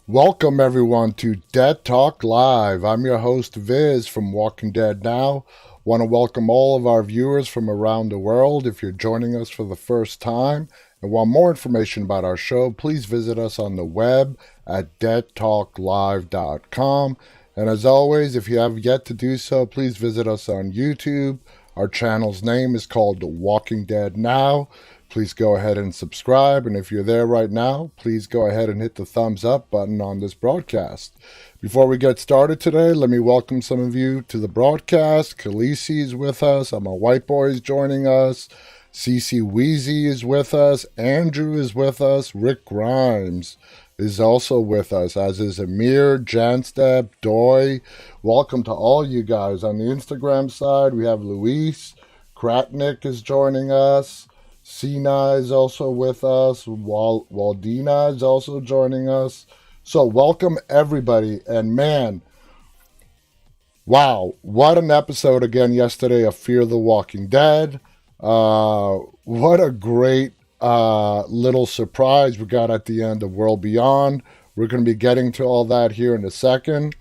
Welcome everyone to Dead Talk Live. I'm your host Viz from Walking Dead Now. Want to welcome all of our viewers from around the world. If you're joining us for the first time and want more information about our show, please visit us on the web at deadtalklive.com. And as always, if you have yet to do so, please visit us on YouTube. Our channel's name is called Walking Dead Now. Please go ahead and subscribe. And if you're there right now, please go ahead and hit the thumbs up button on this broadcast. Before we get started today, let me welcome some of you to the broadcast. Khaleesi is with us. My white boy is joining us. Cece Wheezy is with us. Andrew is with us. Rick Grimes is also with us, as is Amir, Janstep, Doy. Welcome to all you guys. On the Instagram side, we have Luis. Kratnik is joining us. Sina is also with us. Waldina is also joining us. So welcome everybody. And man, wow, what an episode again yesterday of Fear the Walking Dead. What a great little surprise we got at the end of World Beyond. We're going to be getting to all that here in a second.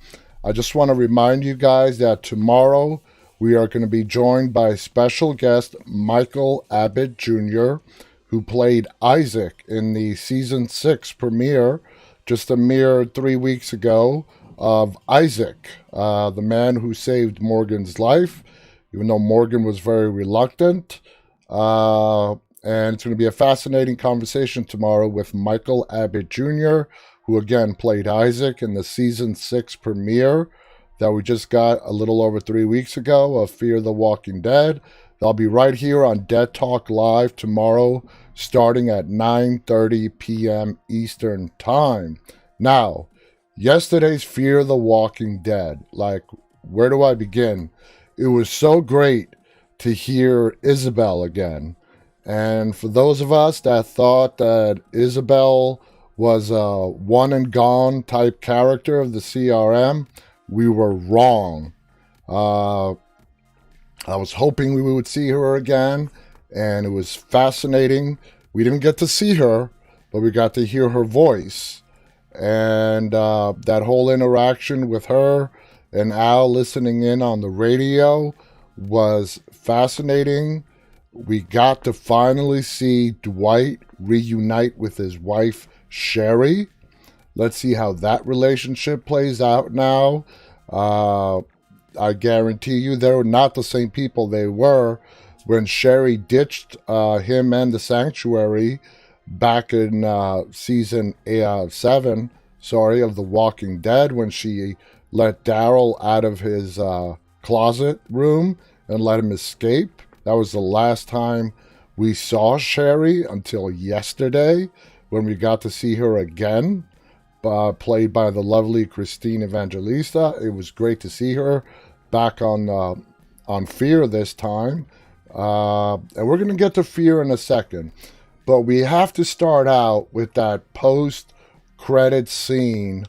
I just want to remind you guys that tomorrow we are going to be joined by special guest Michael Abbott Jr., who played Isaac in the season 6 premiere just a mere 3 weeks ago of Isaac, the man who saved Morgan's life, even though Morgan was very reluctant. And it's going to be a fascinating conversation tomorrow with Michael Abbott Jr., who again played Isaac in the season 6 premiere that we just got a little over 3 weeks ago of Fear the Walking Dead. They'll be right here on Dead Talk Live tomorrow, starting at 9:30 p.m. Eastern Time. Now, yesterday's Fear the Walking Dead, where do I begin? It was so great to hear Isabel again. And for those of us that thought that Isabel was a one and gone type character of the CRM, we were wrong. I was hoping we would see her again, and it was fascinating. We didn't get to see her, but we got to hear her voice. And that whole interaction with her and Al listening in on the radio was fascinating. We got to finally see Dwight reunite with his wife, Sherry. Let's see how that relationship plays out now. I guarantee you they're not the same people they were when Sherry ditched him and the Sanctuary back in season 7, of The Walking Dead, when she let Daryl out of his closet room and let him escape. That was the last time we saw Sherry until yesterday, when we got to see her again. Played by the lovely Christine Evangelista. It was great to see her back on Fear this time. And we're going to get to Fear in a second. But we have to start out with that post-credit scene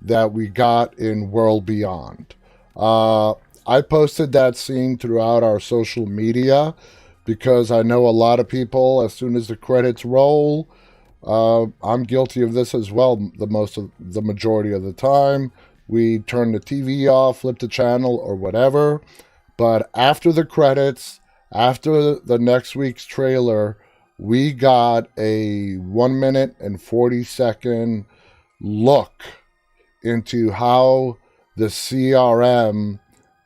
that we got in World Beyond. I posted that scene throughout our social media because I know a lot of people, as soon as the credits roll, I'm guilty of this as well. The majority of the time, we turn the TV off, flip the channel, or whatever. But after the credits, after the next week's trailer, we got a 1 minute and 40-second look into how the CRM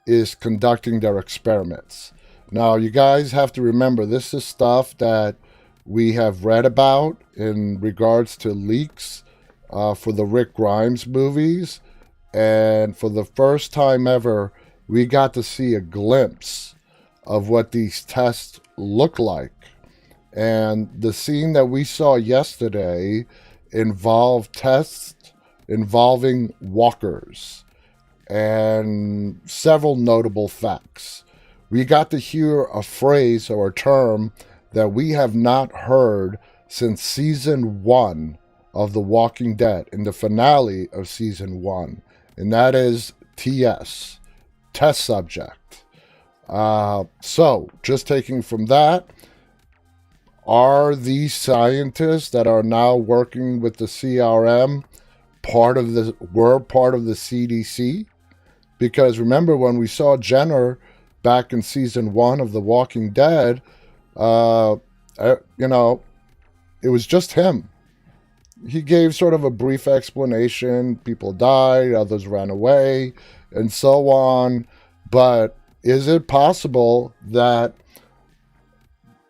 is conducting their experiments. Now, you guys have to remember, this is stuff that we have read about in regards to leaks for the Rick Grimes movies. And for the first time ever, we got to see a glimpse of what these tests look like. And the scene that we saw yesterday involved tests involving walkers and several notable facts. We got to hear a phrase or a term that we have not heard since season 1 of The Walking Dead, in the finale of season 1, and that is TS, test subject. So, just taking from that, are these scientists that are now working with the CRM were part of the CDC? Because remember when we saw Jenner back in season 1 of The Walking Dead, you know, it was just him. He gave sort of a brief explanation. People died, others ran away, and so on. But is it possible that,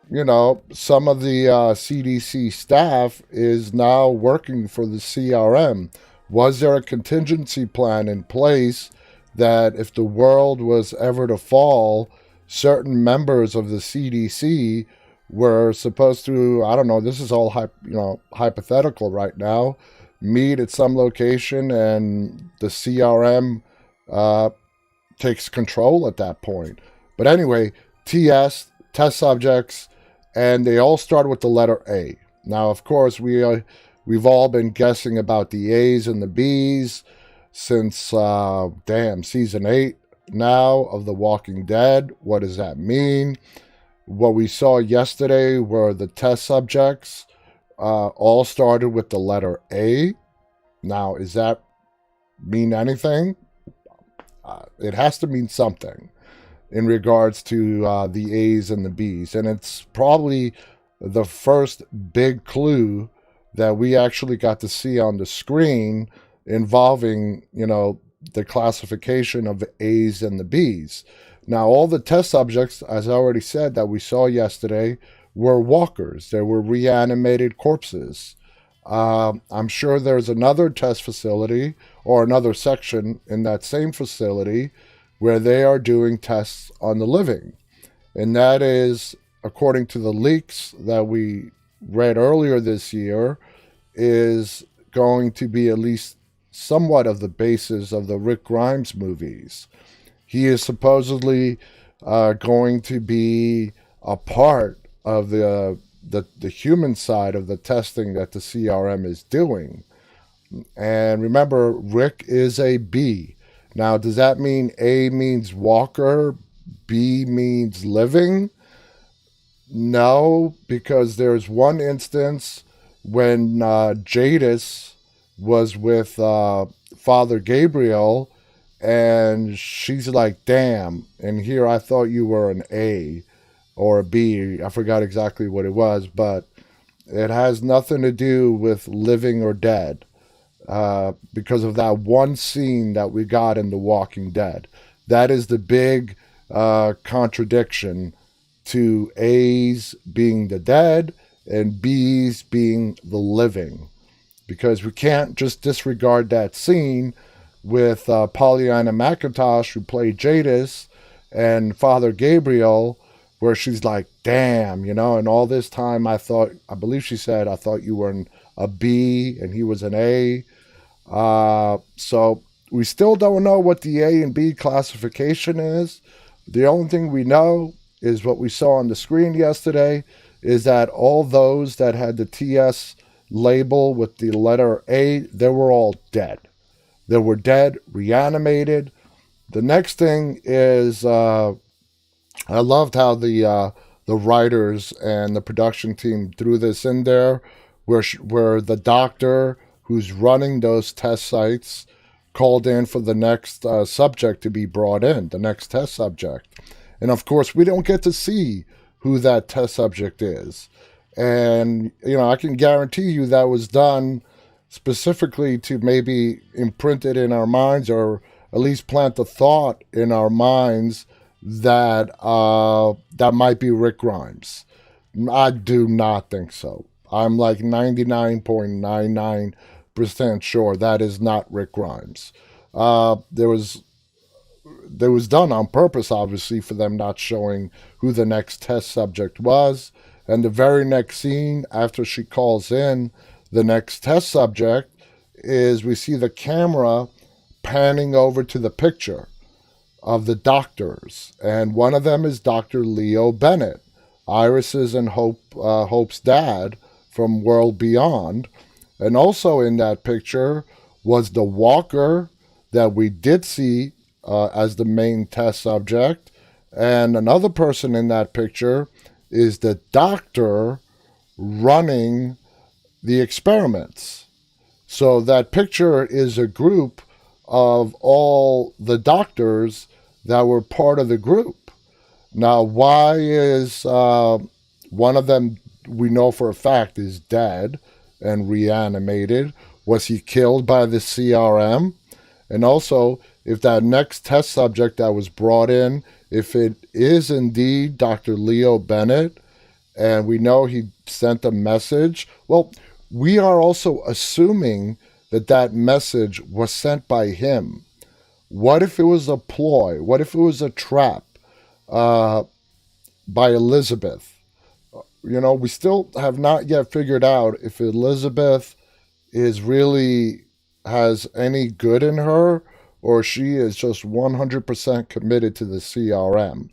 you know, some of the CDC staff is now working for the CRM? Was there a contingency plan in place that if the world was ever to fall, certain members of the CDC were supposed to, I don't know, this is all hypothetical right now, meet at some location and the CRM takes control at that point? But anyway, test subjects, and they all start with the letter A. Now, of course, we've all been guessing about the A's and the B's since, season 8 now of The Walking Dead. What does that mean? What we saw yesterday were the test subjects all started with the letter A. Now, does that mean anything? It has to mean something in regards to the A's and the B's. And it's probably the first big clue that we actually got to see on the screen involving, you know, the classification of the A's and the B's. Now, all the test subjects, as I already said, that we saw yesterday were walkers. They were reanimated corpses. I'm sure there's another test facility or another section in that same facility where they are doing tests on the living. And that is, according to the leaks that we read earlier this year, is going to be at least somewhat of the basis of the Rick Grimes movies. He is supposedly going to be a part of the human side of the testing that the CRM is doing. And remember, Rick is a B. Now, does that mean A means walker, B means living? No, because there's one instance when Jadis was with Father Gabriel, and she's like, damn, and here I thought you were an A or a B. I forgot exactly what it was, but it has nothing to do with living or dead because of that one scene that we got in The Walking Dead. That is the big contradiction to A's being the dead and B's being the living. Because we can't just disregard that scene with Pollyanna McIntosh, who played Jadis, and Father Gabriel, where she's like, damn, you know, and all this time I believe she said, I thought you were a B and he was an A. So we still don't know what the A and B classification is. The only thing we know is what we saw on the screen yesterday, is that all those that had the TS label with the letter A, they were all dead. They were dead, reanimated. The next thing is, I loved how the writers and the production team threw this in there, where the doctor who's running those test sites called in for the next subject to be brought in, the next test subject. And of course, we don't get to see who that test subject is. And, you know, I can guarantee you that was done specifically to maybe imprint it in our minds, or at least plant the thought in our minds that that might be Rick Grimes. I do not think so. I'm like 99.99% sure that is not Rick Grimes. There was done on purpose, obviously, for them not showing who the next test subject was. And the very next scene after she calls in the next test subject is we see the camera panning over to the picture of the doctors. And one of them is Dr. Leo Bennett, Iris's and Hope's dad from World Beyond. And also in that picture was the walker that we did see as the main test subject. And another person in that picture is the doctor running the experiments. So that picture is a group of all the doctors that were part of the group. Now, why is one of them, we know for a fact, is dead and reanimated? Was he killed by the CRM? And also, if that next test subject that was brought in, if it is indeed Dr. Leo Bennett, and we know he sent a message, well, we are also assuming that that message was sent by him. What if it was a ploy? What if it was a trap uh, by Elizabeth? We still have not yet figured out if Elizabeth is really has any good in her or she is just 100% committed to the CRM.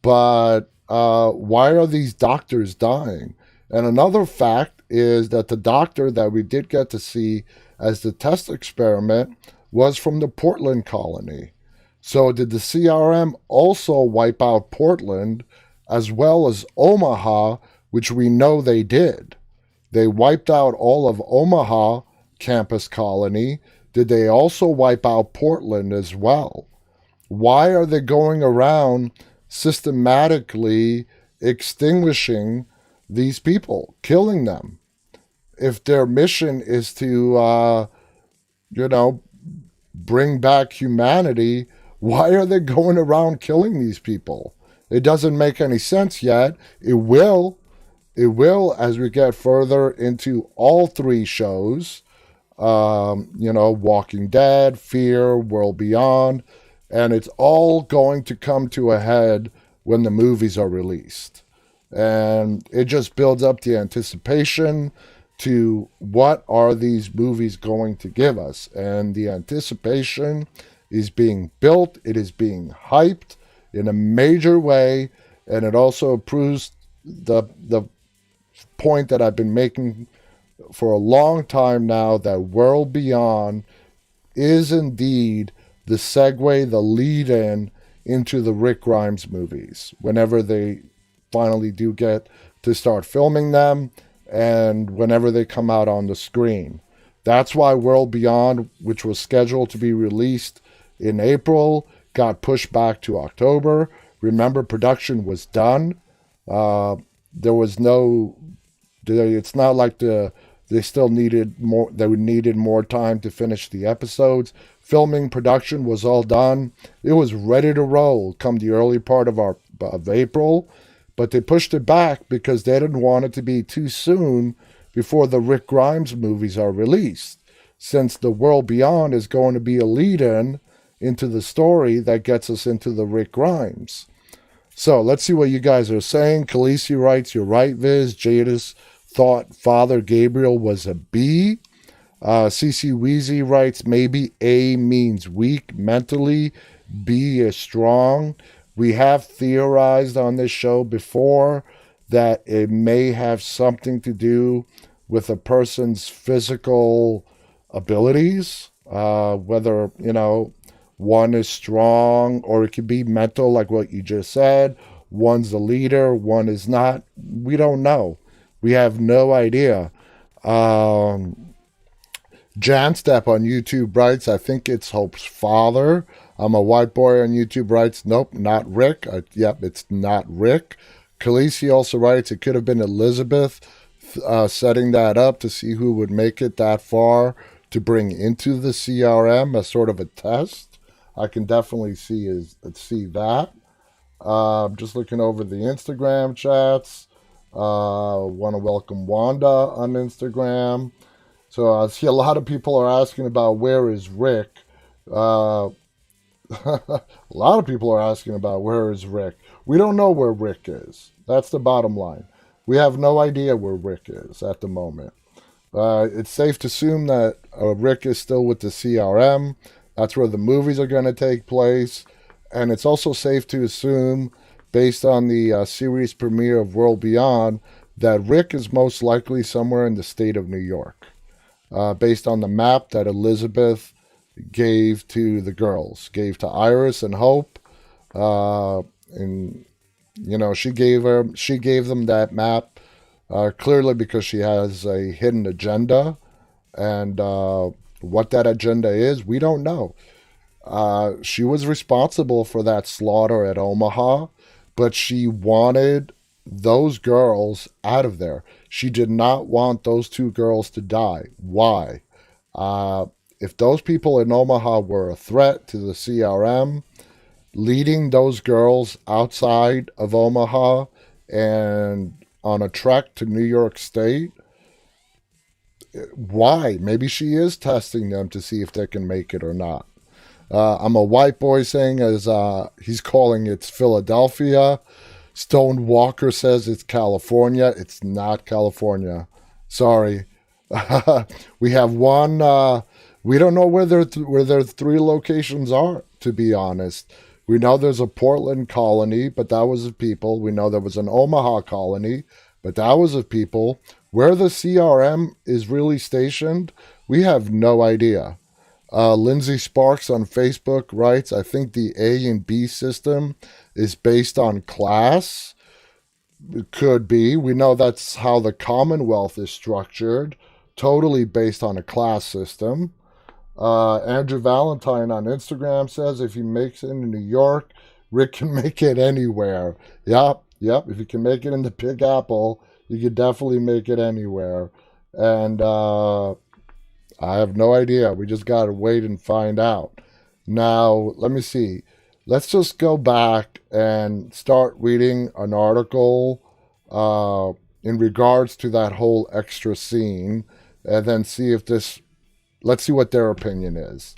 But why are these doctors dying? And another fact is that the doctor that we did get to see as the test experiment was from the Portland colony. So did the CRM also wipe out Portland as well as Omaha, which we know they did? They wiped out all of Omaha campus colony. Did they also wipe out Portland as well? Why are they going around systematically extinguishing these people, killing them? If their mission is to, you know, bring back humanity, why are they going around killing these people? It doesn't make any sense yet. It will. It will as we get further into all three shows. Walking Dead, Fear, World Beyond, and it's all going to come to a head when the movies are released. And it just builds up the anticipation to what are these movies going to give us. And the anticipation is being built, it is being hyped in a major way, and it also proves the point that I've been making for a long time now that World Beyond is indeed the segue, the lead in into the Rick Grimes movies whenever they finally do get to start filming them and whenever they come out on the screen. That's why World Beyond, which was scheduled to be released in April, got pushed back to October. Remember, production was done. There was no. It's not like they still needed more. They needed more time to finish the episodes. Filming, production was all done. It was ready to roll come the early part of April, but they pushed it back because they didn't want it to be too soon before the Rick Grimes movies are released, since The World Beyond is going to be a lead-in into the story that gets us into the Rick Grimes. So let's see what you guys are saying. Khaleesi writes, "You're right, Viz. Jadis thought Father Gabriel was a B." CC Weezy writes, "Maybe A means weak mentally, B is strong. We have theorized on this show before that it may have something to do with a person's physical abilities, whether, one is strong or it could be mental, like what you just said. One's the leader, one is not. We don't know. We have no idea." Janstep on YouTube writes, "I think it's Hope's father." I'm a white boy on YouTube writes, "Nope, not Rick." Yep, it's not Rick. Khaleesi also writes, "It could have been Elizabeth setting that up to see who would make it that far to bring into the CRM as sort of a test." I can definitely see that. Just looking over the Instagram chats. Want to welcome Wanda on Instagram. So I see a lot of people are asking about where is Rick. A lot of people are asking about where is Rick. We don't know where Rick is. That's the bottom line. We have no idea where Rick is at the moment. It's safe to assume that Rick is still with the CRM. That's where the movies are going to take place. And it's also safe to assume, based on the series premiere of World Beyond, that Rick is most likely somewhere in the state of New York, based on the map that Elizabeth gave to the girls, gave to Iris and Hope. And, she gave them that map clearly because she has a hidden agenda. And what that agenda is, we don't know. She was responsible for that slaughter at Omaha, but she wanted those girls out of there. She did not want those two girls to die. Why? Uh, if those people in Omaha were a threat to the CRM, leading those girls outside of Omaha and on a trek to New York State, why? Maybe she is testing them to see if they can make it or not. I'm a white boy saying as he's calling it's Philadelphia. Stone Walker says it's California. It's not California. Sorry. We have one. We don't know where their three locations are, to be honest. We know there's a Portland colony, but that was of people. We know there was an Omaha colony, but that was of people. Where the CRM is really stationed, we have no idea. Lindsay Sparks on Facebook writes, I think the A and B system is based on class. It could be. We know that's how the Commonwealth is structured, totally based on a class system. Andrew Valentine on Instagram says if he makes it in New York, Rick can make it anywhere. Yep. If you can make it in the Big Apple, you can definitely make it anywhere. And I have no idea. We just got to wait and find out. Now, let me see. Let's just go back and start reading an article in regards to that whole extra scene and then see if this. Let's see what their opinion is.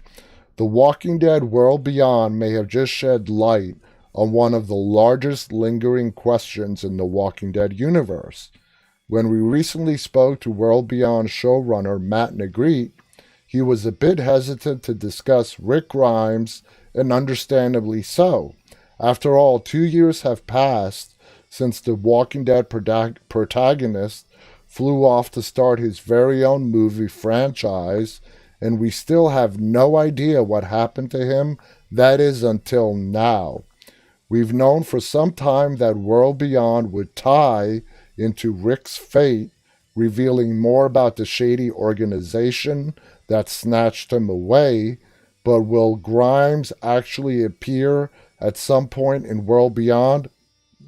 The Walking Dead World Beyond may have just shed light on one of the largest lingering questions in the Walking Dead universe. When we recently spoke to World Beyond showrunner Matt Negrete, he was a bit hesitant to discuss Rick Grimes, and understandably so. After all, 2 years have passed since the Walking Dead protagonist flew off to start his very own movie franchise, and we still have no idea what happened to him, that is, until now. We've known for some time that World Beyond would tie into Rick's fate, revealing more about the shady organization that snatched him away, but will Grimes actually appear at some point in World Beyond?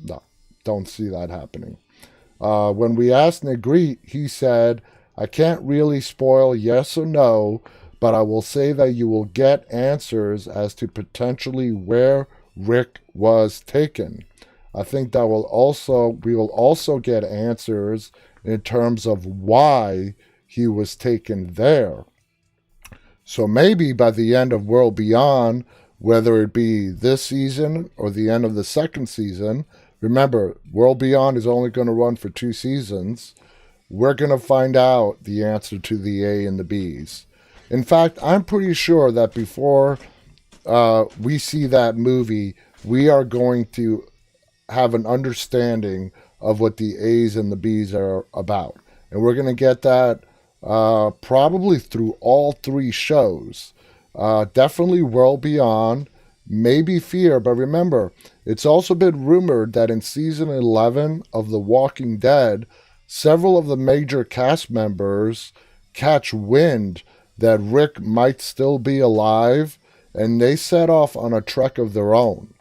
No, don't see that happening. When we asked Negrete, he said, I can't really spoil yes or no, but I will say that you will get answers as to potentially where Rick was taken. I think that we will also get answers in terms of why he was taken there. So maybe by the end of World Beyond, whether it be this season or the end of the second season, remember, World Beyond is only going to run for 2 seasons, we're going to find out the answer to the A and the B's. In fact, I'm pretty sure that before we see that movie, we are going to have an understanding of what the A's and the B's are about. And we're going to get that probably through all 3 shows. Definitely World Beyond, maybe Fear, but remember, it's also been rumored that in season 11 of The Walking Dead, several of the major cast members catch wind that Rick might still be alive, and they set off on a trek of their own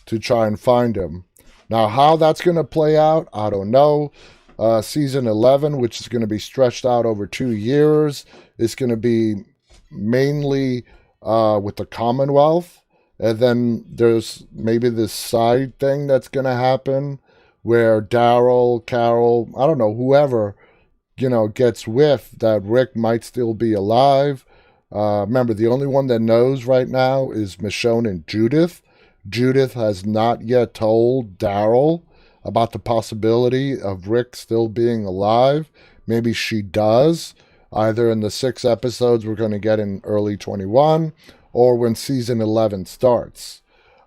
to try and find him. Now, how that's going to play out, I don't know. Season 11, which is going to be stretched out over 2 years, is going to be mainly with the Commonwealth. And then there's maybe this side thing that's going to happen where Daryl, Carol, I don't know, whoever, gets whiff that Rick might still be alive. Remember, the only one that knows right now is Michonne and Judith. Judith has not yet told Daryl about the possibility of Rick still being alive. Maybe she does, either in the 6 episodes we're going to get in early 21 or when season 11 starts.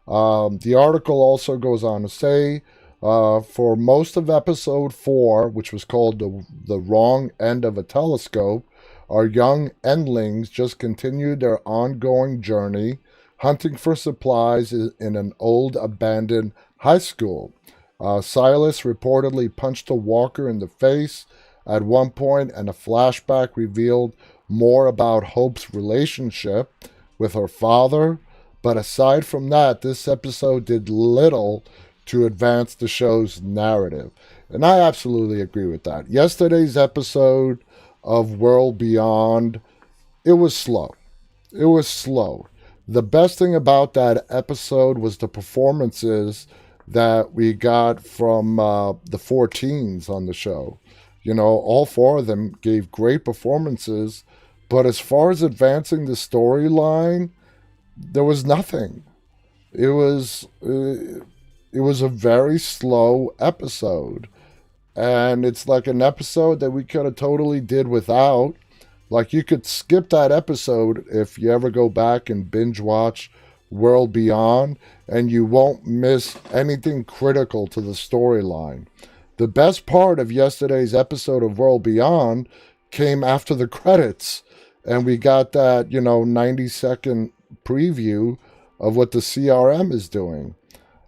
The article also goes on to say, for most of episode 4, which was called the Wrong End of a Telescope, our young endlings just continued their ongoing journey, hunting for supplies in an old abandoned high school. Silas reportedly punched a walker in the face at one point, and a flashback revealed more about Hope's relationship with her father. But aside from that, this episode did little to advance the show's narrative. And I absolutely agree with that. Yesterday's episode of World Beyond, it was slow. It was slow. The best thing about that episode was the performances that we got from the 14s on the show. You know, all four of them gave great performances, but as far as advancing the storyline, there was nothing. It was a very slow episode, and it's like an episode that we could have totally did without. Like, you could skip that episode if you ever go back and binge watch World Beyond, and you won't miss anything critical to the storyline. The best part of yesterday's episode of World Beyond came after the credits, and we got that, 90-second preview of what the CRM is doing.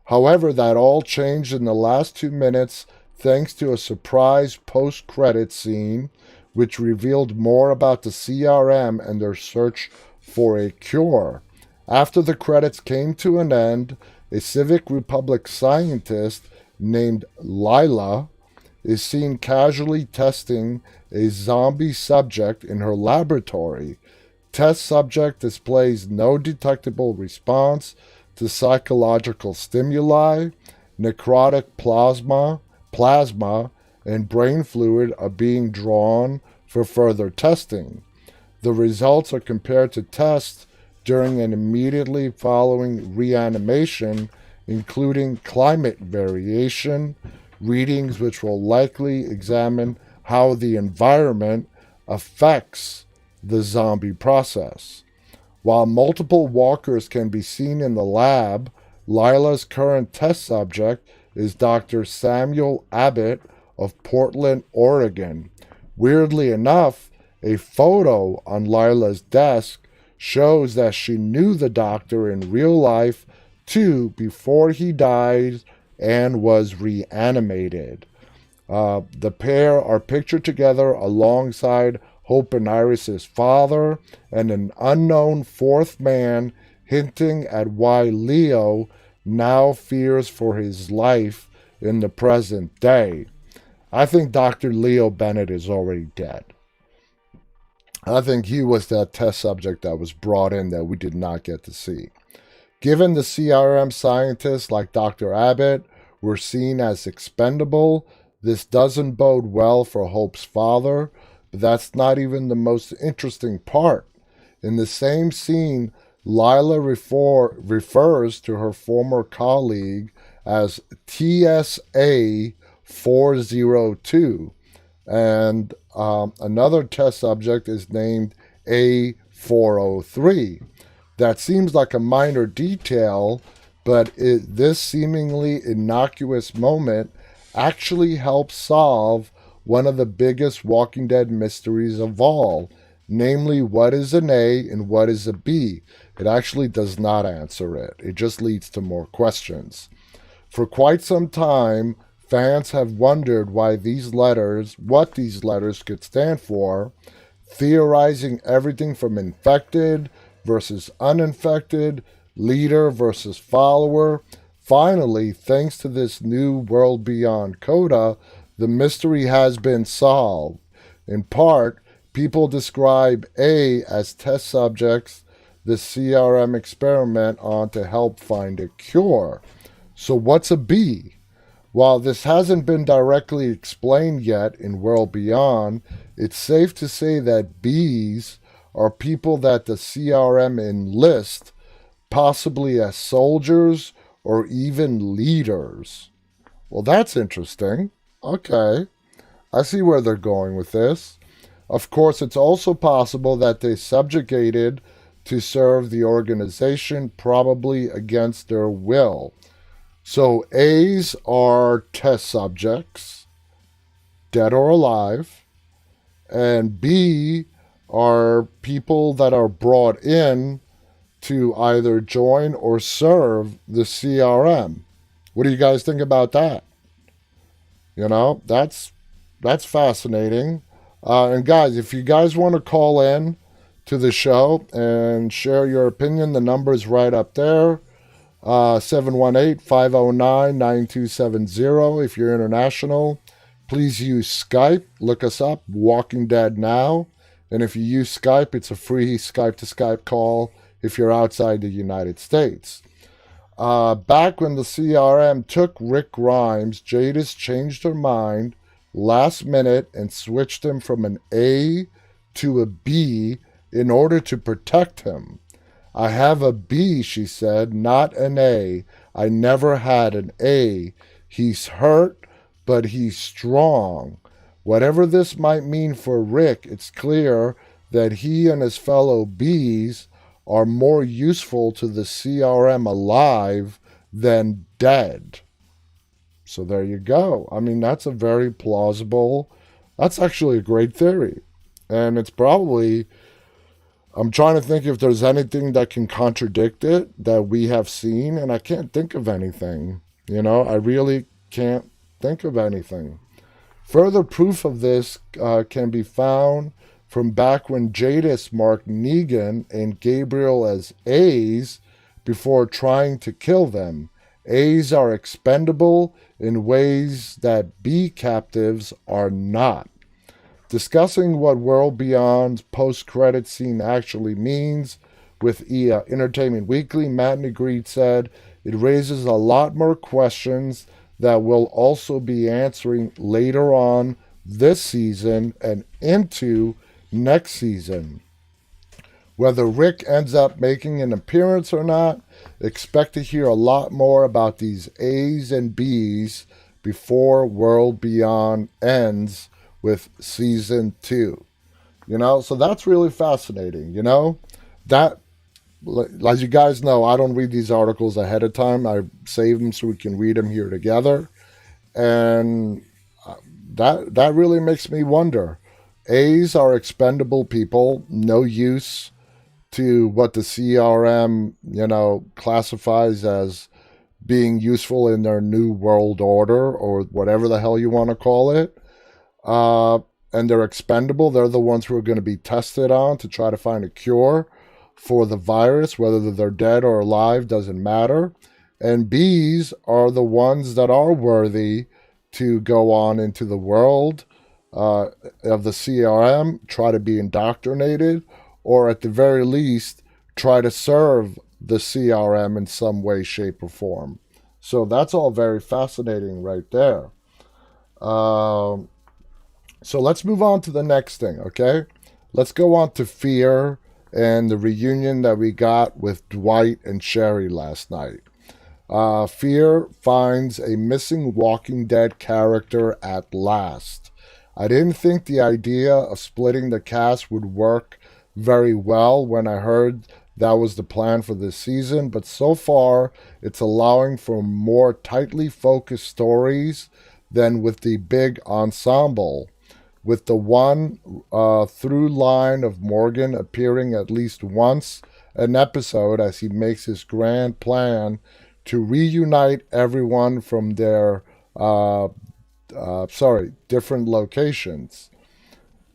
However, that all changed in the last 2 minutes thanks to a surprise post-credit scene which revealed more about the CRM and their search for a cure. After the credits came to an end, a Civic Republic scientist named Lila is seen casually testing a zombie subject in her laboratory. Test subject displays no detectable response to psychological stimuli. Necrotic plasma, and brain fluid are being drawn for further testing. The results are compared to tests during and immediately following reanimation, including climate variation, readings which will likely examine how the environment affects the zombie process. While multiple walkers can be seen in the lab, Lila's current test subject is Dr. Samuel Abbott of Portland, Oregon. Weirdly enough, a photo on Lila's desk shows that she knew the doctor in real life too before he died and was reanimated. The pair are pictured together alongside Hope and Iris's father and an unknown fourth man, hinting at why Leo now fears for his life in the present day. I think Dr. Leo Bennett is already dead. I think he was that test subject that was brought in that we did not get to see. Given the CRM scientists like Dr. Abbott were seen as expendable, this doesn't bode well for Hope's father, but that's not even the most interesting part. In the same scene, Lila refers to her former colleague as TSA 402, and another test subject is named A403. That seems like a minor detail, but this seemingly innocuous moment actually helps solve one of the biggest Walking Dead mysteries of all, namely what is an A and what is a B. It actually does not answer it. It just leads to more questions. For quite some time, fans have wondered what these letters could stand for, theorizing everything from infected versus uninfected, leader versus follower. Finally, thanks to this new World Beyond coda, the mystery has been solved. In part, people describe A as test subjects the CRM experiment on to help find a cure. So what's a B? While this hasn't been directly explained yet in World Beyond, it's safe to say that Bs are people that the CRM enlist, possibly as soldiers or even leaders. Well, that's interesting. Okay, I see where they're going with this. Of course, it's also possible that they subjugated to serve the organization, probably against their will. So A's are test subjects, dead or alive, and B are people that are brought in to either join or serve the CRM. What do you guys think about that? That's fascinating. And guys, if you guys want to call in to the show and share your opinion, the number is right up there. 718-509-9270. If you're international, please use Skype. Look us up, Walking Dead Now. And if you use Skype, it's a free Skype to Skype call if you're outside the United States. Back when the CRM took Rick Grimes, Jadis changed her mind last minute and switched him from an A to a B in order to protect him. I have a B, she said, not an A. I never had an A. He's hurt, but he's strong. Whatever this might mean for Rick, it's clear that he and his fellow Bs are more useful to the CRM alive than dead. So there you go. I mean, that's a very plausible, that's actually a great theory. And it's probably, I'm trying to think if there's anything that can contradict it that we have seen, and I can't think of anything. I really can't think of anything. Further proof of this can be found from back when Jadis marked Negan and Gabriel as A's before trying to kill them. A's are expendable in ways that B captives are not. Discussing what World Beyond's post-credit scene actually means with Entertainment Weekly, Matt Negreed said, it raises a lot more questions that we'll also be answering later on this season and into next season. Whether Rick ends up making an appearance or not, expect to hear a lot more about these A's and B's before World Beyond ends with season 2. So that's really fascinating. That, as you guys know, I don't read these articles ahead of time. I save them so we can read them here together. And that really makes me wonder. A's are expendable people, no use to what the CRM, classifies as being useful in their new world order or whatever the hell you want to call it. And they're expendable. They're the ones who are going to be tested on to try to find a cure for the virus. Whether they're dead or alive doesn't matter. And B's are the ones that are worthy to go on into the world of the CRM, try to be indoctrinated, or at the very least, try to serve the CRM in some way, shape, or form. So that's all very fascinating right there. So let's move on to the next thing, okay? Let's go on to Fear and the reunion that we got with Dwight and Sherry last night. Fear finds a missing Walking Dead character at last. I didn't think the idea of splitting the cast would work very well when I heard that was the plan for this season, but so far it's allowing for more tightly focused stories than with the big ensemble, with the one through line of Morgan appearing at least once an episode as he makes his grand plan to reunite everyone from their different locations.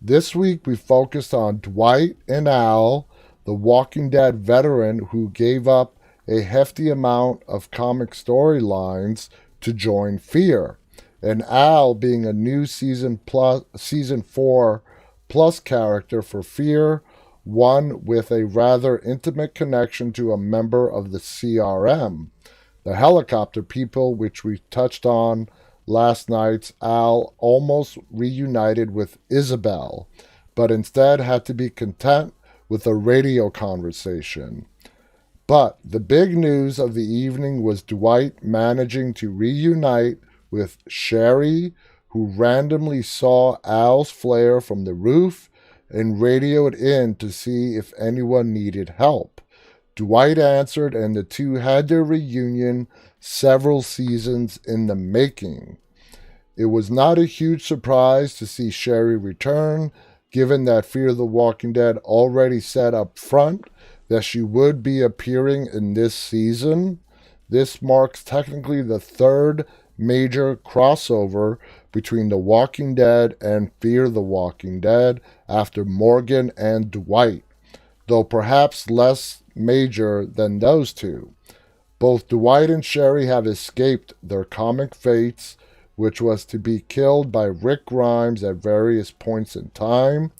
This week we focused on Dwight and Al, the Walking Dead veteran who gave up a hefty amount of comic storylines to join Fear, and Al being a new season 4 plus character for Fear, one with a rather intimate connection to a member of the CRM. The helicopter people, which we touched on last night's, Al almost reunited with Isabel, but instead had to be content with a radio conversation. But the big news of the evening was Dwight managing to reunite with Sherry, who randomly saw Al's flare from the roof and radioed in to see if anyone needed help. Dwight answered, and the two had their reunion several seasons in the making. It was not a huge surprise to see Sherry return, given that Fear the Walking Dead already said up front that she would be appearing in this season. This marks technically the third major crossover between The Walking Dead and Fear the Walking Dead after Morgan and Dwight, though perhaps less major than those two. Both Dwight and Sherry have escaped their comic fates, which was to be killed by Rick Grimes at various points in time.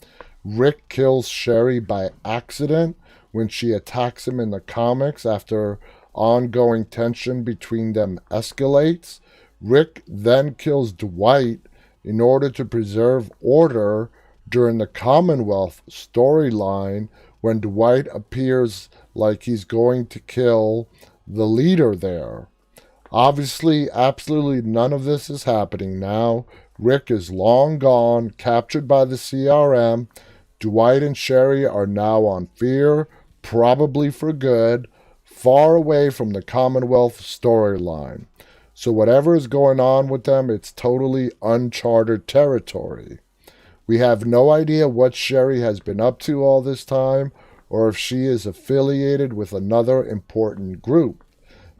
Rick kills Sherry by accident when she attacks him in the comics after ongoing tension between them escalates. Rick then kills Dwight in order to preserve order during the Commonwealth storyline when Dwight appears like he's going to kill the leader there. Obviously, absolutely none of this is happening now. Rick is long gone, captured by the CRM. Dwight and Sherry are now on Fear, probably for good, far away from the Commonwealth storyline. So whatever is going on with them, it's totally uncharted territory. We have no idea what Sherry has been up to all this time, or if she is affiliated with another important group.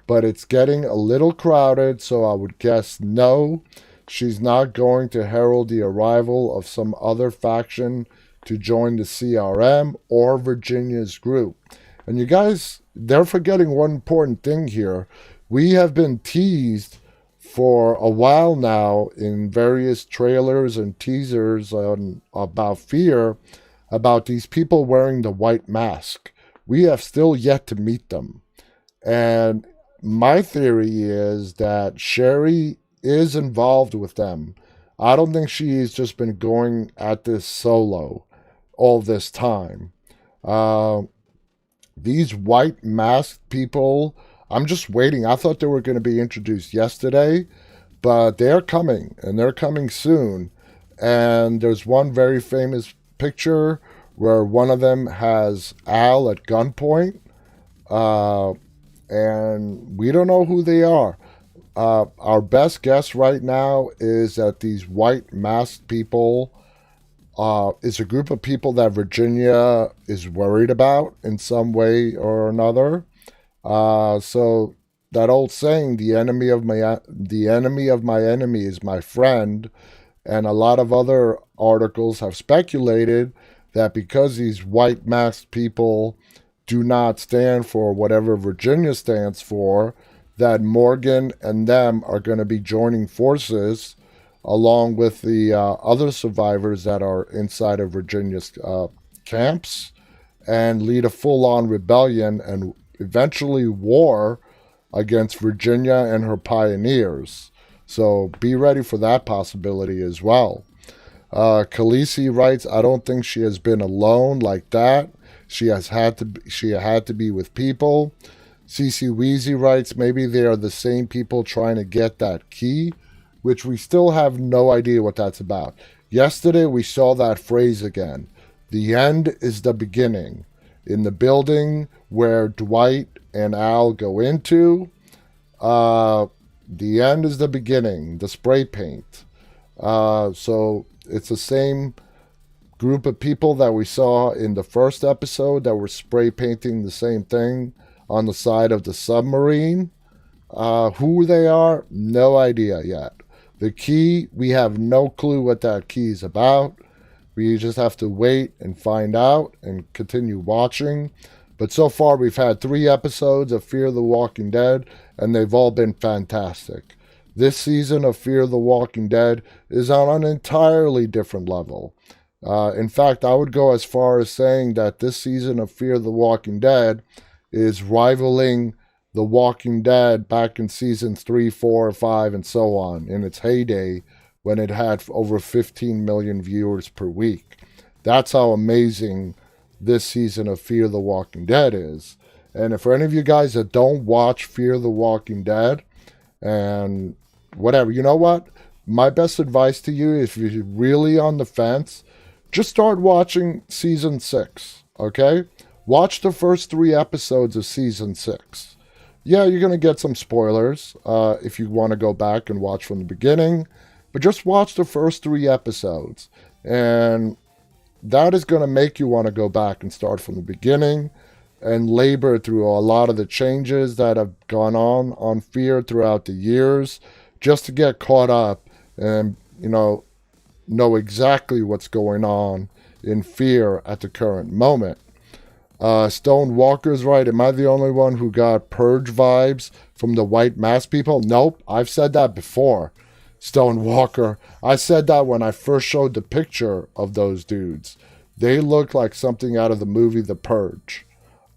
But it's getting a little crowded, so I would guess no, she's not going to herald the arrival of some other faction to join the CRM or Virginia's group. And you guys, they're forgetting one important thing here. We have been teased for a while now in various trailers and teasers about Fear, about these people wearing the white mask. We have still yet to meet them. And my theory is that Sherry is involved with them. I don't think she's just been going at this solo all this time. These white masked people, I'm just waiting. I thought they were going to be introduced yesterday, but they're coming, and they're coming soon. And there's one very famous picture where one of them has Al at gunpoint, and we don't know who they are. Our best guess right now is that these white masked people is a group of people that Virginia is worried about in some way or another. So that old saying, the enemy of my enemy is my friend, and a lot of other articles have speculated that because these white masked people do not stand for whatever Virginia stands for, that Morgan and them are going to be joining forces along with the other survivors that are inside of Virginia's camps and lead a full-on rebellion and eventually war against Virginia and her pioneers. So be ready for that possibility as well. Khaleesi writes, I don't think she has been alone like that. She had to be with people. CC Weezy writes, maybe they are the same people trying to get that key, which we still have no idea what that's about. Yesterday we saw that phrase again. The end is the beginning. In the building where Dwight and Al go into, the end is the beginning, the spray paint. So it's the same group of people that we saw in the first episode that were spray painting the same thing on the side of the submarine. Who they are, no idea yet. The key, we have no clue what that key is about. We just have to wait and find out and continue watching. But so far we've had 3 episodes of Fear the Walking Dead, and they've all been fantastic. This season of Fear the Walking Dead is on an entirely different level. In fact, I would go as far as saying that this season of Fear the Walking Dead is rivaling The Walking Dead back in seasons 3, 4, 5, and so on, in its heyday when it had over 15 million viewers per week. That's how amazing this season of Fear the Walking Dead is. And if for any of you guys that don't watch Fear the Walking Dead, and whatever, you know what? My best advice to you, if you're really on the fence, just start watching season 6, okay? Watch the first 3 episodes of season 6. Yeah, you're going to get some spoilers if you want to go back and watch from the beginning, but just watch the first 3 episodes. And that is going to make you want to go back and start from the beginning and labor through a lot of the changes that have gone on Fear throughout the years, just to get caught up and, know exactly what's going on in Fear at the current moment. Stone Walker's right. Am I the only one who got Purge vibes from the white mask people? Nope. I've said that before. Stone Walker. I said that when I first showed the picture of those dudes. They look like something out of the movie The Purge.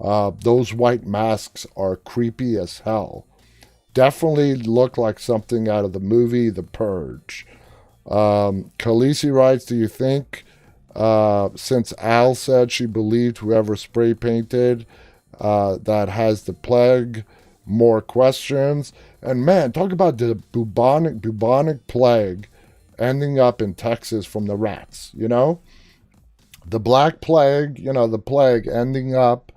Those white masks are creepy as hell. Definitely look like something out of the movie The Purge. Khaleesi writes, do you think, since Al said she believed whoever spray painted that has the plague, more questions? And man, talk about the bubonic plague ending up in Texas from the rats, The Black Plague, the plague ending up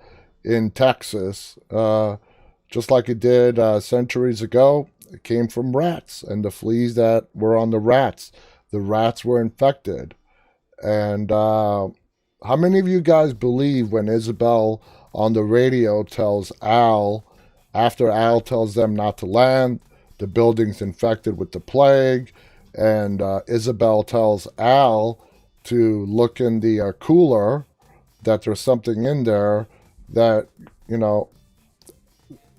in Texas, just like it did centuries ago. It came from rats and the fleas that were on the rats. The rats were infected. And how many of you guys believe when Isabel on the radio tells Al, after Al tells them not to land, the building's infected with the plague, and Isabel tells Al to look in the cooler, that there's something in there that,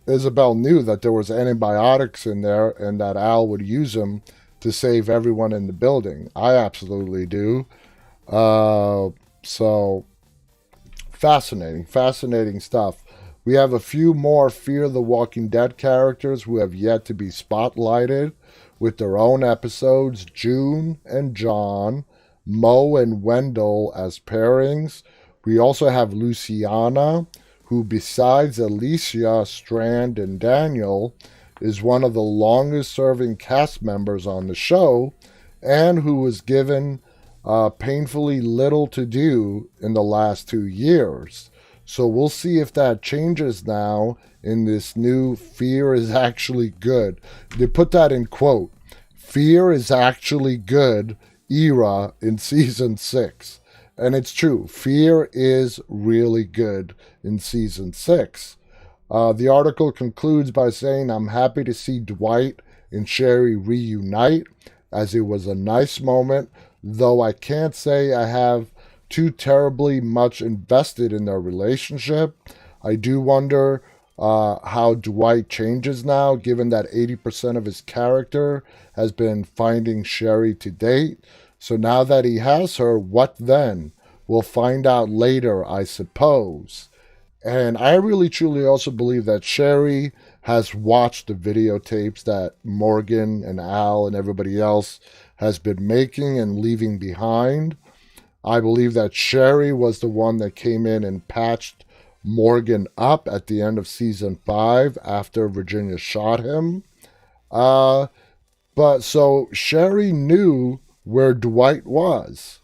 Isabel knew that there was antibiotics in there and that Al would use them to save everyone in the building. I absolutely do. So fascinating stuff. We have a few more Fear the Walking Dead characters who have yet to be spotlighted with their own episodes. June and John, Mo and Wendell as pairings. We also have Luciana, who besides Alicia, Strand, and Daniel, is one of the longest-serving cast members on the show, and who was given painfully little to do in the last 2 years. So we'll see if that changes now in this new Fear is Actually Good. They put that in quote, Fear is Actually Good era in season 6. And it's true. Fear is really good in season 6. The article concludes by saying, I'm happy to see Dwight and Sherry reunite, as it was a nice moment, though I can't say I have too terribly much invested in their relationship. I do wonder how Dwight changes now, given that 80% of his character has been finding Sherry to date. So now that he has her, what then? We'll find out later, I suppose. And I really truly also believe that Sherry has watched the videotapes that Morgan and Al and everybody else has been making and leaving behind. I believe that Sherry was the one that came in and patched Morgan up at the end of season 5 after Virginia shot him. But so Sherry knew where Dwight was,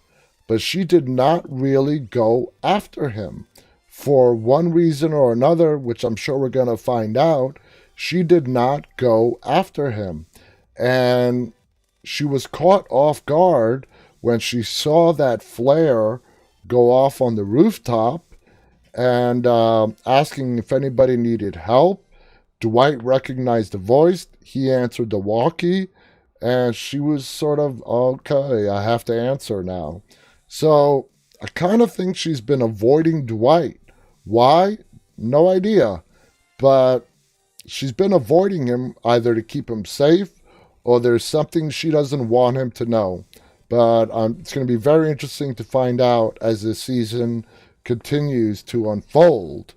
but she did not really go after him. For one reason or another, which I'm sure we're going to find out, she did not go after him. And she was caught off guard when she saw that flare go off on the rooftop and asking if anybody needed help. Dwight recognized the voice. He answered the walkie. And she was sort of, okay, I have to answer now. So I kind of think she's been avoiding Dwight. Why? No idea. But she's been avoiding him either to keep him safe or there's something she doesn't want him to know. But it's going to be very interesting to find out as this season continues to unfold.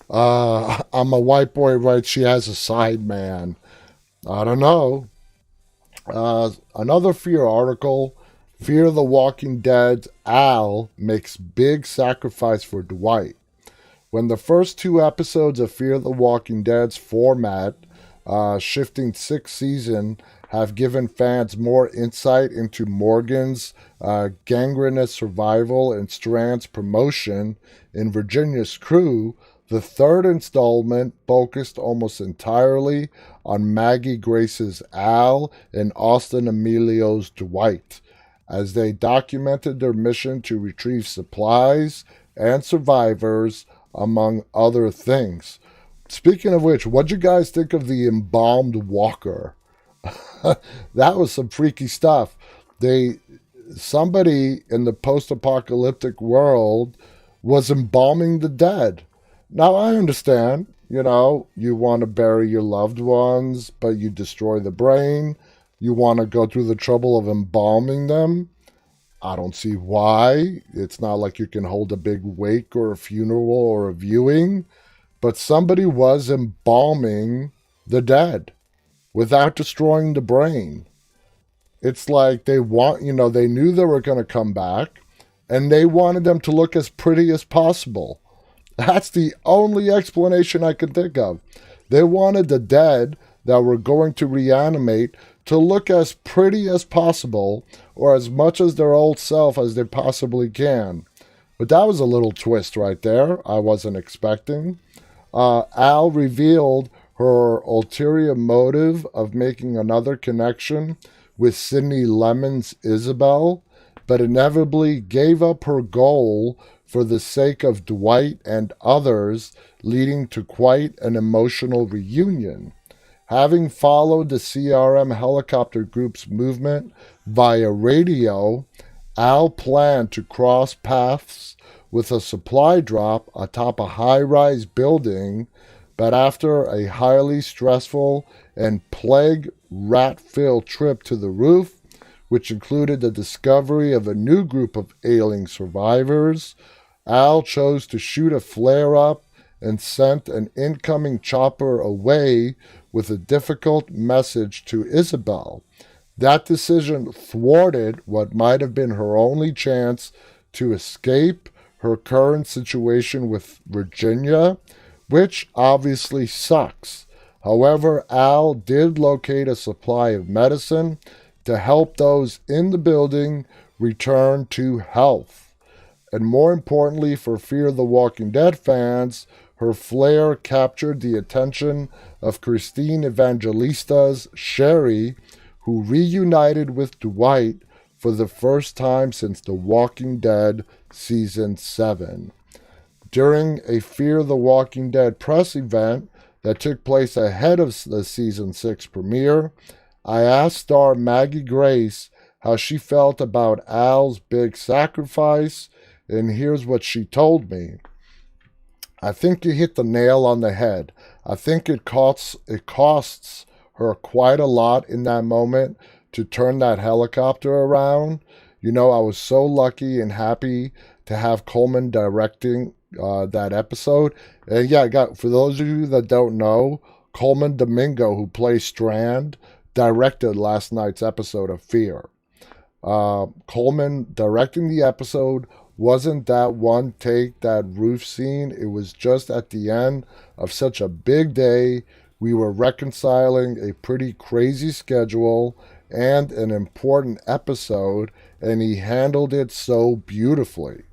I'm a white boy, right? She has a side man. I don't know. Another Fear article, Fear the Walking Dead's Al makes big sacrifice for Dwight. When the first 2 episodes of Fear the Walking Dead's format, shifting 6th season, have given fans more insight into Morgan's gangrenous survival and Strand's promotion in Virginia's crew, the 3rd installment focused almost entirely on Maggie Grace's Al and Austin Emilio's Dwight, as they documented their mission to retrieve supplies and survivors, among other things. Speaking of which, what'd you guys think of the embalmed walker? That was some freaky stuff. They Somebody in the post-apocalyptic world was embalming the dead. Now I understand, you want to bury your loved ones, but you destroy the brain. You want to go through the trouble of embalming them. I don't see why. It's not like you can hold a big wake or a funeral or a viewing, but somebody was embalming the dead without destroying the brain. It's like they knew they were going to come back and they wanted them to look as pretty as possible. That's the only explanation I can think of. They wanted the dead that were going to reanimate to look as pretty as possible or as much as their old self as they possibly can. But that was a little twist right there I wasn't expecting. Al revealed her ulterior motive of making another connection with Sidney Lemon's Isabel, but inevitably gave up her goal for the sake of Dwight and others, leading to quite an emotional reunion. Having followed the CRM helicopter group's movement via radio, Al planned to cross paths with a supply drop atop a high-rise building, but after a highly stressful and plague rat-filled trip to the roof, which included the discovery of a new group of ailing survivors, Al chose to shoot a flare-up and sent an incoming chopper away with a difficult message to Isabel. That decision thwarted what might have been her only chance to escape her current situation with Virginia, which obviously sucks. However, Al did locate a supply of medicine to help those in the building return to health. And more importantly for Fear the Walking Dead fans, her flare captured the attention of Christine Evangelista's Sherry, who reunited with Dwight for the first time since The Walking Dead Season 7. During a Fear the Walking Dead press event that took place ahead of the Season 6 premiere, I asked star Maggie Grace how she felt about Al's big sacrifice, and here's what she told me. I think you hit the nail on the head. I think it costs her quite a lot in that moment to turn that helicopter around. I was so lucky and happy to have Coleman directing that episode. And yeah, for those of you that don't know, Coleman Domingo, who plays Strand, directed last night's episode of Fear. Coleman directing the episode wasn't that one take, that roof scene. It was just at the end of such a big day. We were reconciling a pretty crazy schedule and an important episode, and he handled it so beautifully.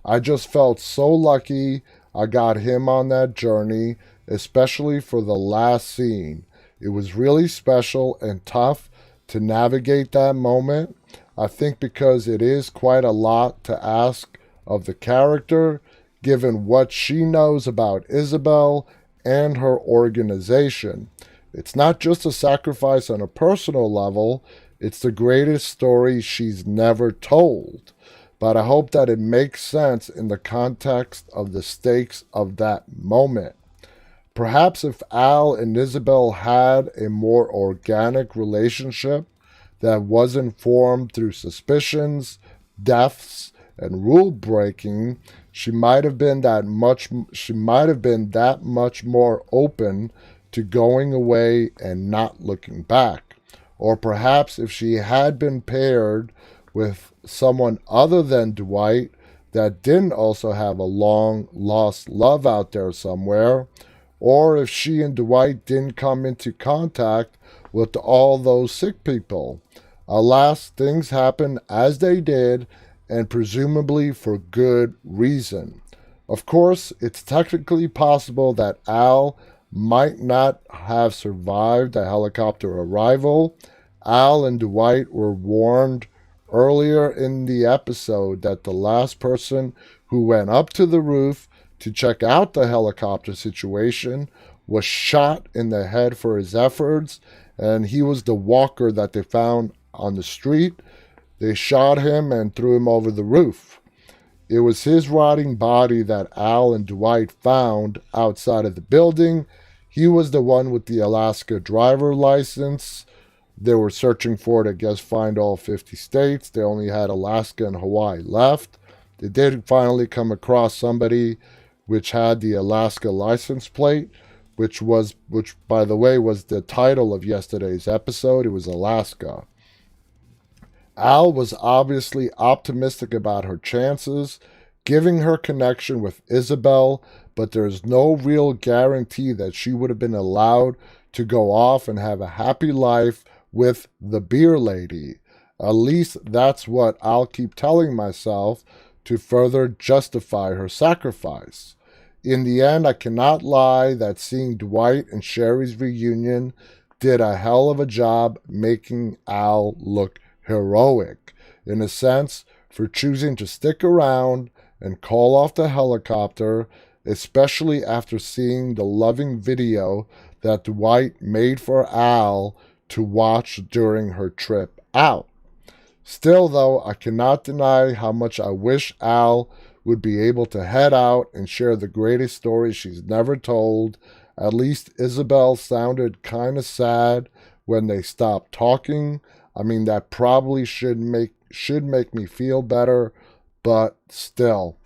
I just felt so lucky I got him on that journey, especially for the last scene. It was really special and tough to navigate that moment. I think because it is quite a lot to ask of the character, given what she knows about Isabel and her organization. It's not just a sacrifice on a personal level, it's the greatest story she's never told. But I hope that it makes sense in the context of the stakes of that moment. Perhaps if Al and Isabel had a more organic relationship that wasn't formed through suspicions, deaths, and rule breaking, she might have been that much more open to going away and not looking back. Or perhaps if she had been paired with someone other than Dwight that didn't also have a long lost love out there somewhere, or if she and Dwight didn't come into contact with all those sick people. Alas, things happened as they did, and presumably for good reason. Of course, it's technically possible that Al might not have survived the helicopter arrival. Al and Dwight were warned earlier in the episode that the last person who went up to the roof to check out the helicopter situation was shot in the head for his efforts, and he was the walker that they found on the street. They shot him and threw him over the roof. It was his rotting body that Al and Dwight found outside of the building. He was the one with the Alaska driver license. They were searching for it, I guess, find all 50 states. They only had Alaska and Hawaii left. They did finally come across somebody which had the Alaska license plate, which by the way was the title of yesterday's episode. It was Alaska. Al was obviously optimistic about her chances, giving her connection with Isabel, but there's no real guarantee that she would have been allowed to go off and have a happy life with the beer lady. At least that's what I'll keep telling myself to further justify her sacrifice. In the end, I cannot lie that seeing Dwight and Sherry's reunion did a hell of a job making Al look heroic, in a sense, for choosing to stick around and call off the helicopter, especially after seeing the loving video that Dwight made for Al to watch during her trip out. Still, though, I cannot deny how much I wish Al would be able to head out and share the greatest story she's never told. At least Isabel sounded kind of sad when they stopped talking. I mean, that probably should make me feel better, but still.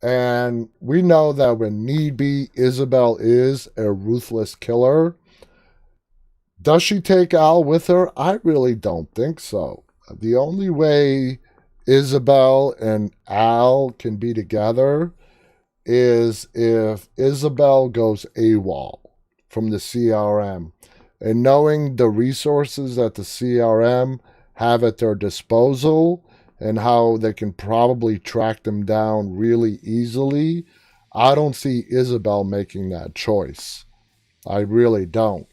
And we know that when need be, Isabel is a ruthless killer. Does she take Al with her? I really don't think so. The only way Isabel and Al can be together is if Isabel goes AWOL from the CRM. And knowing the resources that the CRM have at their disposal and how they can probably track them down really easily, I don't see Isabel making that choice. I really don't.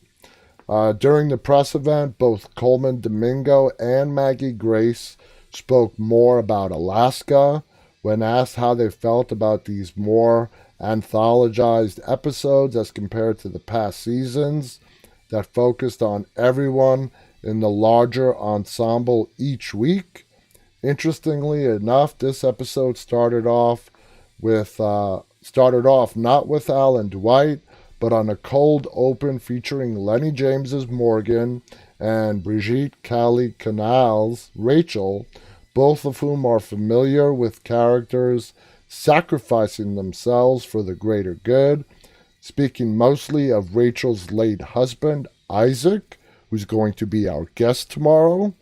During the press event, both Coleman Domingo and Maggie Grace spoke more about Alaska. When asked how they felt about these more anthologized episodes as compared to the past seasons that focused on everyone in the larger ensemble each week. Interestingly enough, this episode started off not with Al and Dwight, but on a cold open featuring Lenny James's Morgan and Brigitte Cali Canal's Rachel, both of whom are familiar with characters sacrificing themselves for the greater good. Speaking mostly of Rachel's late husband, Isaac, who's going to be our guest tomorrow.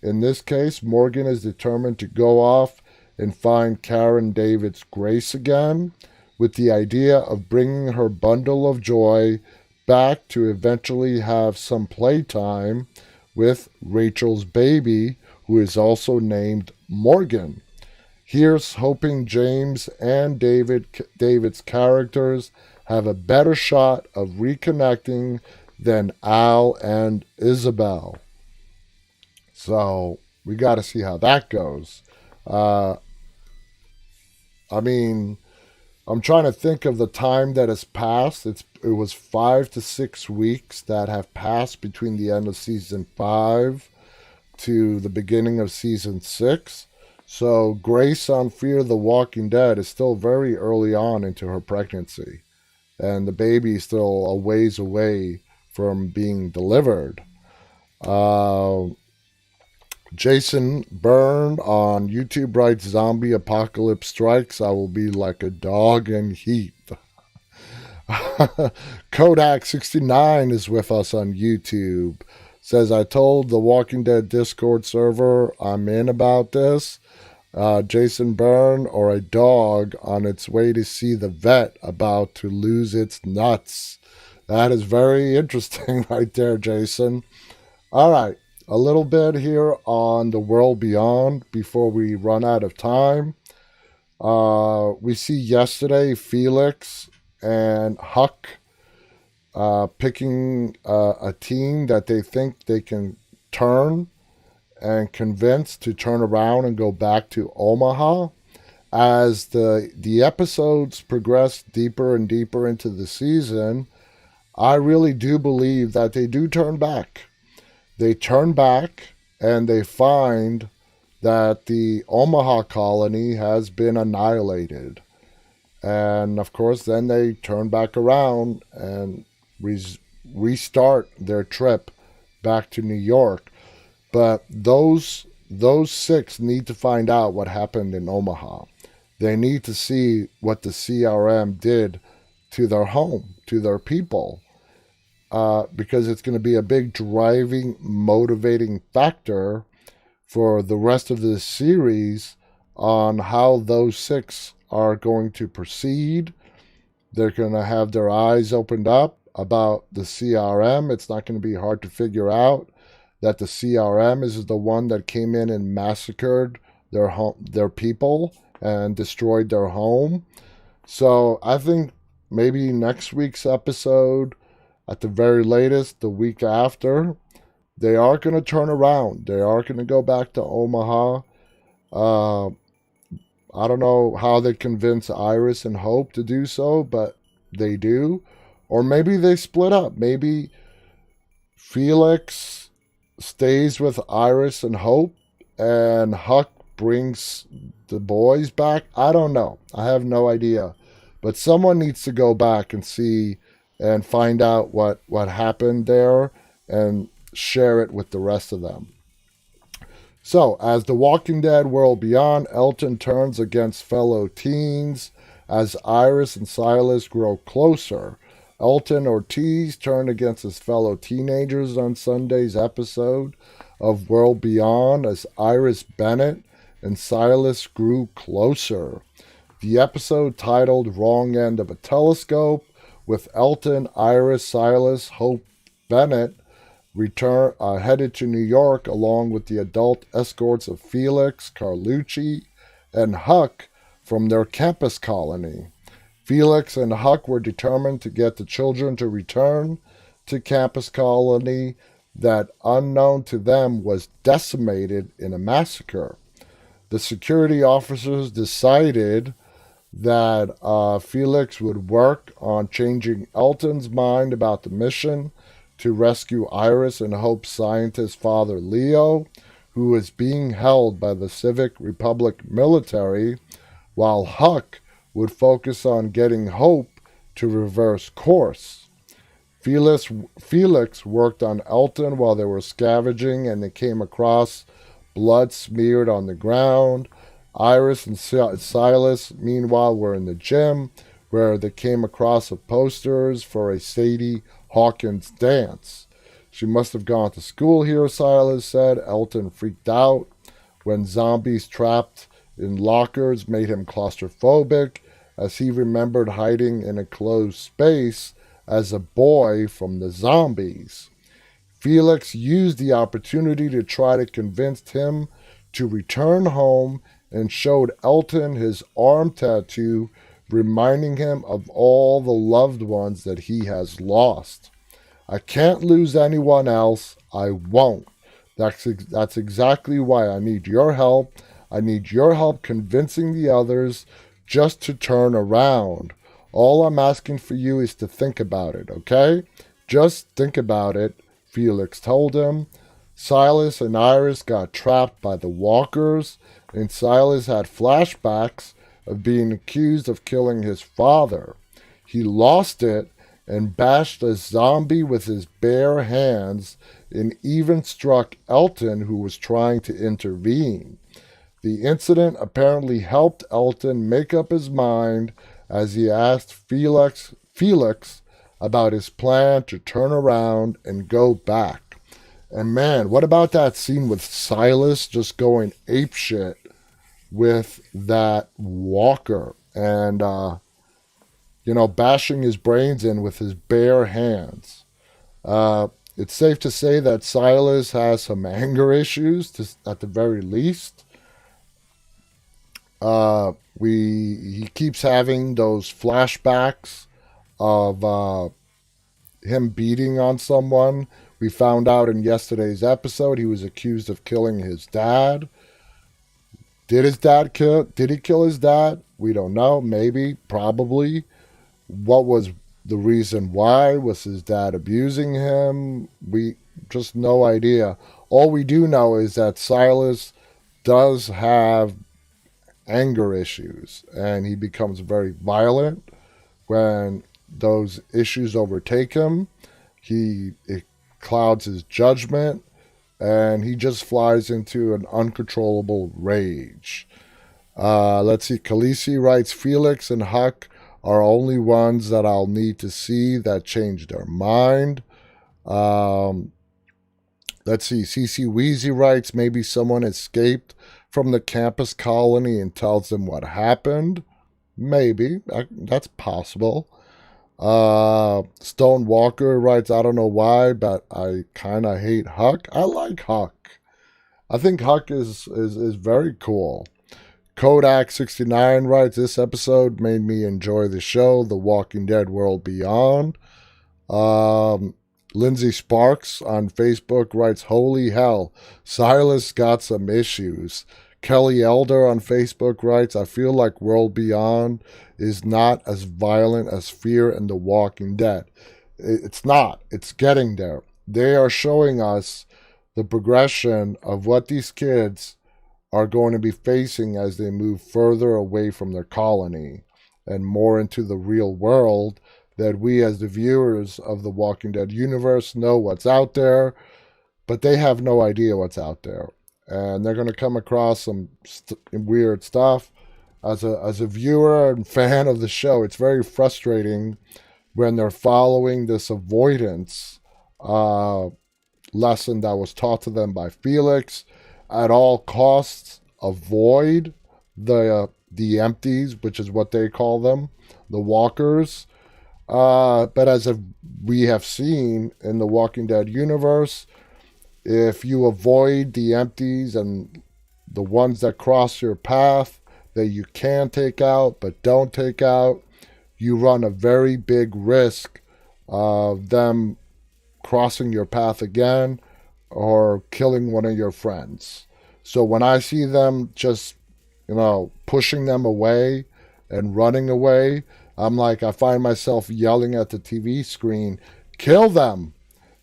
In this case, Morgan is determined to go off and find Karen David's Grace again, with the idea of bringing her bundle of joy back to eventually have some playtime with Rachel's baby, who is also named Morgan. Here's hoping James and David's characters have a better shot of reconnecting than Al and Isabel. So we got to see how that goes. I'm trying to think of the time that has passed. It was 5 to 6 weeks that have passed between the end of season 5 to the beginning of season 6. So Grace on Fear the Walking Dead is still very early on into her pregnancy. And the baby is still a ways away from being delivered. Jason Byrne on YouTube writes, "Zombie apocalypse strikes, I will be like a dog in heat." Kodak69 is with us on YouTube. Says, "I told the Walking Dead Discord server I'm in about this. Jason Byrne or a dog on its way to see the vet about to lose its nuts." That is very interesting right there, Jason. All right. A little bit here on the world beyond before we run out of time. We see yesterday Felix and Huck picking a team that they think they can turn and convince to turn around and go back to Omaha. As the episodes progress deeper and deeper into the season, I really do believe that they do turn back. They turn back and they find that the Omaha colony has been annihilated. And of course, then they turn back around and restart their trip back to New York. But those six need to find out what happened in Omaha. They need to see what the CRM did to their home, to their people, because it's going to be a big driving, motivating factor for the rest of this series on how those six are going to proceed. They're going to have their eyes opened up about the CRM. It's not going to be hard to figure out that the CRM is the one that came in and massacred their people and destroyed their home. So I think maybe next week's episode, at the very latest, the week after, they are going to turn around. They are going to go back to Omaha. I don't know how they convince Iris and Hope to do so, but they do. Or maybe they split up. Maybe Felix stays with Iris and Hope, and Huck brings the boys back. I don't know. I have no idea. But someone needs to go back and see and find out what happened there and share it with the rest of them. So, as The Walking Dead World Beyond, Elton turns against fellow teens as Iris and Silas grow closer. Elton Ortiz turned against his fellow teenagers on Sunday's episode of World Beyond as Iris Bennett and Silas grew closer. The episode, titled Wrong End of a Telescope, with Elton, Iris, Silas, Hope, Bennett headed to New York along with the adult escorts of Felix, Carlucci, and Huck from their campus colony. Felix and Huck were determined to get the children to return to campus colony that, unknown to them, was decimated in a massacre. The security officers decided that Felix would work on changing Elton's mind about the mission to rescue Iris and Hope's scientist father Leo, who is being held by the Civic Republic military, while Huck would focus on getting Hope to reverse course. Felix worked on Elton while they were scavenging, and they came across blood smeared on the ground. Iris and Silas, meanwhile, were in the gym, where they came across posters for a Sadie Hawkins dance. She must have gone to school here, Silas said. Elton freaked out when zombies trapped in lockers made him claustrophobic, as he remembered hiding in a closed space as a boy from the zombies. Felix used the opportunity to try to convince him to return home and showed Elton his arm tattoo, reminding him of all the loved ones that he has lost. I can't lose anyone else. I won't. That's exactly why I need your help. I need your help convincing the others just to turn around. All I'm asking for you is to think about it, okay? Just think about it, Felix told him. Silas and Iris got trapped by the walkers, and Silas had flashbacks of being accused of killing his father. He lost it and bashed a zombie with his bare hands and even struck Elton, who was trying to intervene. The incident apparently helped Elton make up his mind as he asked Felix about his plan to turn around and go back. And man, what about that scene with Silas just going apeshit with that walker and, bashing his brains in with his bare hands? It's safe to say that Silas has some anger issues, at the very least. He keeps having those flashbacks of him beating on someone. We found out in yesterday's episode he was accused of killing his dad. Did he kill his dad? We don't know. Maybe, probably. What was the reason why? Was his dad abusing him? just no idea. All we do know is that Silas does have anger issues, and he becomes very violent when those issues overtake him. It clouds his judgment, and he just flies into an uncontrollable rage. Let's see. Khaleesi writes, Felix and Huck are only ones that I'll need to see that change their mind. Um, let's see. CC Wheezy writes, maybe someone escaped from the campus colony and tells them what happened. Maybe. That's possible. Stone Walker writes, I don't know why, but I kind of hate Huck. I like Huck. I think Huck is very cool. Kodak69 writes, this episode made me enjoy the show, The Walking Dead World Beyond. Lindsay Sparks on Facebook writes, holy hell, Silas got some issues. Kelly Elder on Facebook writes, I feel like World Beyond is not as violent as Fear and The Walking Dead. It's not. It's getting there. They are showing us the progression of what these kids are going to be facing as they move further away from their colony and more into the real world, that we as the viewers of the Walking Dead universe know what's out there, but they have no idea what's out there. And they're going to come across some weird stuff. As a viewer and fan of the show, it's very frustrating when they're following this avoidance lesson that was taught to them by Felix. At all costs, avoid the empties, which is what they call them, the walkers. But as we have seen in the Walking Dead universe, if you avoid the empties and the ones that cross your path that you can take out but don't take out, you run a very big risk of them crossing your path again or killing one of your friends. So when I see them just, pushing them away and running away, I find myself yelling at the TV screen, kill them!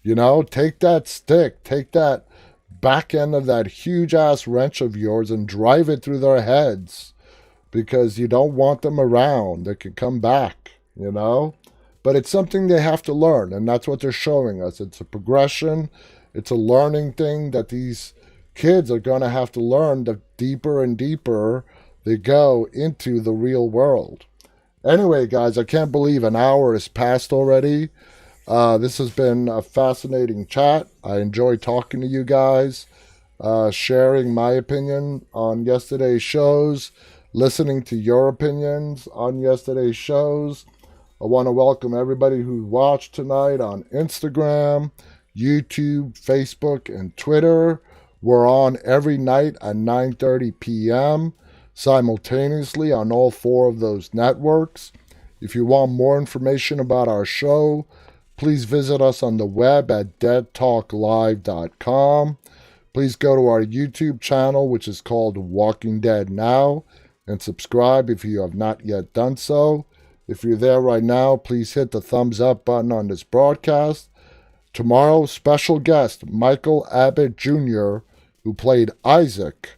Take that stick, take that back end of that huge ass wrench of yours and drive it through their heads, because you don't want them around. They could come back, But it's something they have to learn, and that's what they're showing us. It's a progression. It's a learning thing that these kids are going to have to learn the deeper and deeper they go into the real world. Anyway, guys, I can't believe an hour has passed already. This has been a fascinating chat. I enjoy talking to you guys, sharing my opinion on yesterday's shows, listening to your opinions on yesterday's shows. I want to welcome everybody who watched tonight on Instagram, YouTube, Facebook, and Twitter. We're on every night at 9:30 p.m., simultaneously on all 4 of those networks. If you want more information about our show, please visit us on the web at deadtalklive.com. Please go to our YouTube channel, which is called Walking Dead Now, and subscribe if you have not yet done so. If you're there right now, please hit the thumbs up button on this broadcast. Tomorrow, special guest Michael Abbott Jr., who played Isaac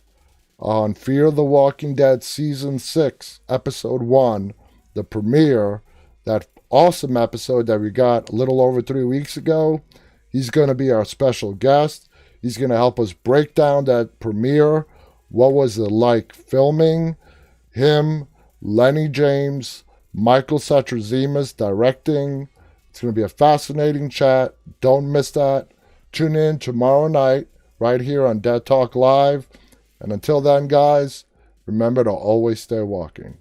on Fear the Walking Dead Season 6, Episode 1, the premiere, that awesome episode that we got a little over 3 weeks ago. He's going to be our special guest. He's going to help us break down that premiere. What was it like filming? Him, Lenny James, Michael Satrazemis directing. It's going to be a fascinating chat. Don't miss that. Tune in tomorrow night right here on Dead Talk Live. And until then, guys, remember to always stay walking.